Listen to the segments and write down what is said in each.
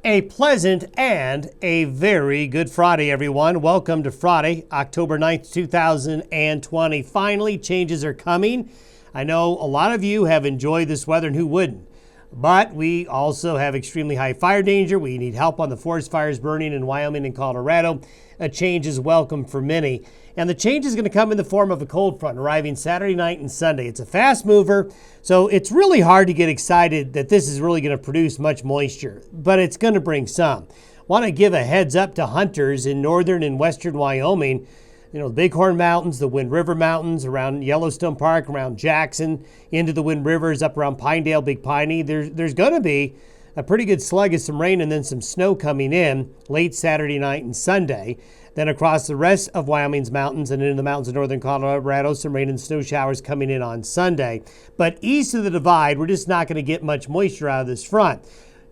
A pleasant and a very good Friday, everyone. Welcome to Friday, October 9th, 2020. Finally, changes are coming. I know a lot of you have enjoyed this weather, and who wouldn't? But we also have extremely high fire danger. We need help on the forest fires burning in Wyoming and Colorado. A change is welcome for many. And the change is going to come in the form of a cold front arriving Saturday night and Sunday. It's a fast mover, so it's really hard to get excited that this is really going to produce much moisture, but it's going to bring some. Want to give a heads up to hunters in northern and western Wyoming. You know, the Bighorn Mountains, the Wind River Mountains, around Yellowstone Park, around Jackson, into the Wind Rivers, up around Pinedale, Big Piney. There's going to be a pretty good slug of some rain and then some snow coming in late Saturday night and Sunday. Then across the rest of Wyoming's mountains and into the mountains of northern Colorado, some rain and snow showers coming in on Sunday. But east of the divide, we're just not going to get much moisture out of this front.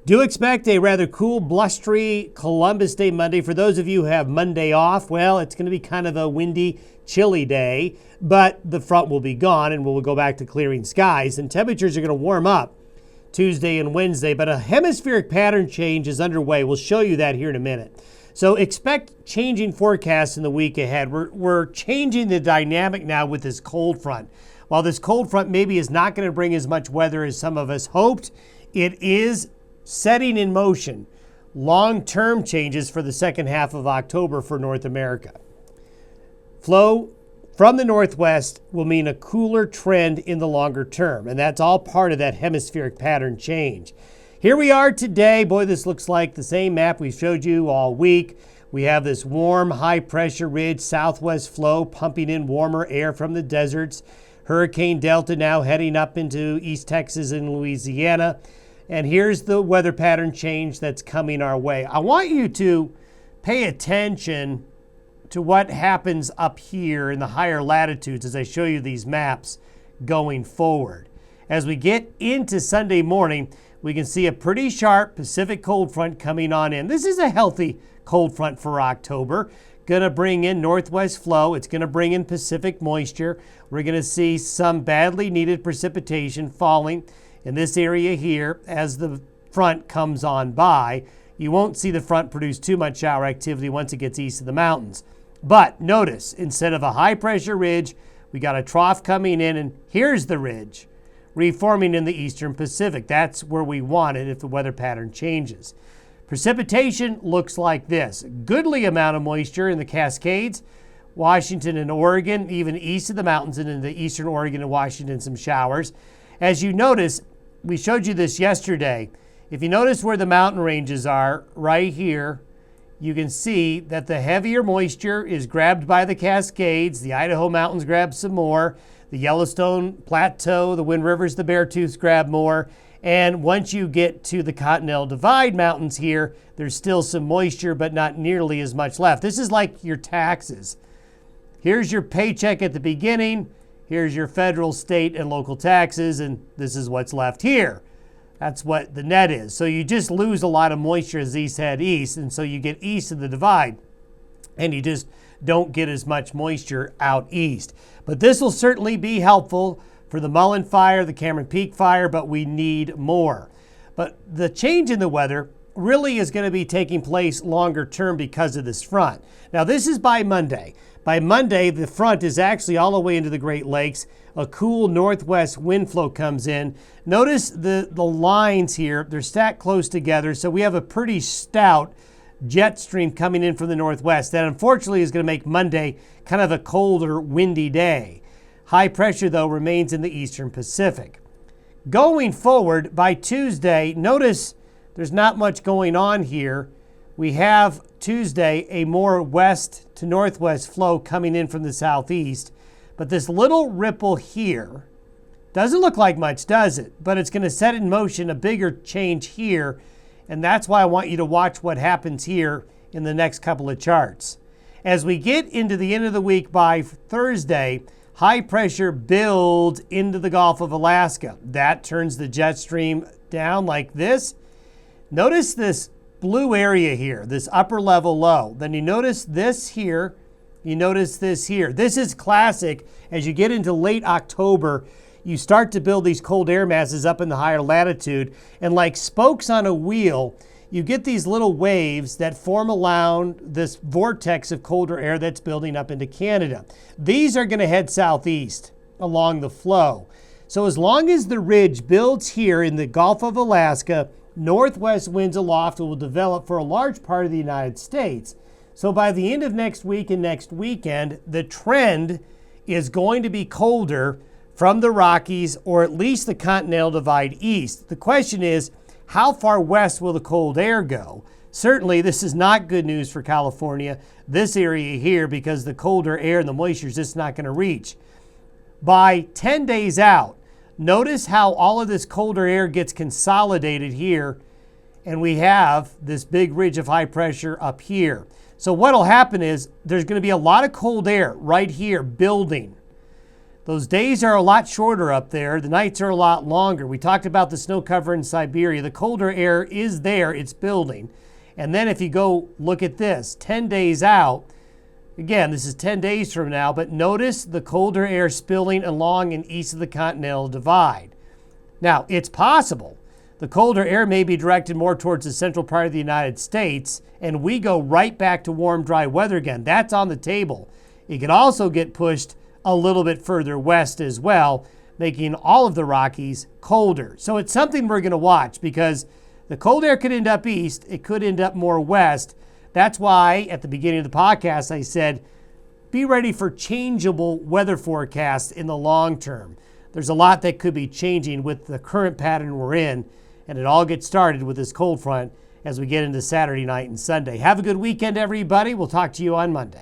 Do expect a rather cool, blustery Columbus Day Monday. For those of you who have Monday off, well, it's going to be kind of a windy, chilly day, but the front will be gone and we'll go back to clearing skies. And temperatures are going to warm up Tuesday and Wednesday, but a hemispheric pattern change is underway. We'll show you that here in a minute. So expect changing forecasts in the week ahead. We're changing the dynamic now with this cold front. While this cold front maybe is not going to bring as much weather as some of us hoped, it is setting in motion long-term changes for the second half of October for North America. Flow from the northwest will mean a cooler trend in the longer term, and that's all part of that hemispheric pattern change. Here we are today. Boy, this looks like the same map we showed you all week. We have this warm, high-pressure ridge, southwest flow pumping in warmer air from the deserts. Hurricane Delta now heading up into East Texas and Louisiana. And here's the weather pattern change that's coming our way. I want you to pay attention to what happens up here in the higher latitudes as I show you these maps going forward. As we get into Sunday morning, we can see a pretty sharp Pacific cold front coming on in. This is a healthy cold front for October. Going to bring in northwest flow. It's going to bring in Pacific moisture. We're going to see some badly needed precipitation falling in this area here as the front comes on by. You won't see the front produce too much shower activity once it gets east of the mountains. But notice, instead of a high pressure ridge, we got a trough coming in, and here's the ridge reforming in the eastern Pacific. That's where we want it if the weather pattern changes. Precipitation looks like this. Goodly amount of moisture in the Cascades, Washington and Oregon, even east of the mountains and in the eastern Oregon and Washington, some showers. As you notice, we showed you this yesterday. If you notice where the mountain ranges are, right here, you can see that the heavier moisture is grabbed by the Cascades. The Idaho mountains grab some more. The Yellowstone Plateau, the Wind Rivers, the Beartooths grab more. And once you get to the Continental Divide Mountains here, there's still some moisture, but not nearly as much left. This is like your taxes. Here's your paycheck at the beginning. Here's your federal, state, and local taxes, and this is what's left here. That's what the net is. So you just lose a lot of moisture as these head east, and so you get east of the divide, and you just don't get as much moisture out east. But this will certainly be helpful for the Mullen Fire, the Cameron Peak Fire, but we need more. But the change in the weather really is going to be taking place longer term because of this front. Now, this is by Monday. By Monday, the front is actually all the way into the Great Lakes. A cool northwest wind flow comes in. Notice the lines here, they're stacked close together, so we have a pretty stout jet stream coming in from the northwest. That unfortunately is going to make Monday kind of a colder, windy day. High pressure, though, remains in the eastern Pacific. Going forward, by Tuesday, notice there's not much going on here. We have Tuesday a more west to northwest flow coming in from the southeast. But this little ripple here doesn't look like much, does it? But it's going to set in motion a bigger change here. And that's why I want you to watch what happens here in the next couple of charts. As we get into the end of the week by Thursday, high pressure builds into the Gulf of Alaska. That turns the jet stream down like this. Notice this blue area here, this upper level low. Then you notice this here. You notice this here. This is classic. As you get into late October, you start to build these cold air masses up in the higher latitude. And like spokes on a wheel, you get these little waves that form around this vortex of colder air that's building up into Canada. These are going to head southeast along the flow. So as long as the ridge builds here in the Gulf of Alaska, northwest winds aloft will develop for a large part of the United States. So by the end of next week and next weekend, the trend is going to be colder from the Rockies, or at least the Continental Divide east. The question is, how far west will the cold air go? Certainly, this is not good news for California, this area here, because the colder air and the moisture is just not going to reach. By 10 days out, notice how all of this colder air gets consolidated here, and we have this big ridge of high pressure up here. So what will happen is there's going to be a lot of cold air right here building. Those days are a lot shorter up there. The nights are a lot longer. We talked about the snow cover in Siberia. The colder air is there. It's building. And then if you go look at this, 10 days out, again, this is 10 days from now, but notice the colder air spilling along and east of the Continental Divide. Now, it's possible the colder air may be directed more towards the central part of the United States, and we go right back to warm, dry weather again. That's on the table. It can also get pushed a little bit further west as well, making all of the Rockies colder. So it's something we're going to watch, because the cold air could end up east. It could end up more west. That's why at the beginning of the podcast I said, be ready for changeable weather forecasts in the long term. There's a lot that could be changing with the current pattern we're in, and it all gets started with this cold front as we get into Saturday night and Sunday. Have a good weekend, everybody. We'll talk to you on Monday.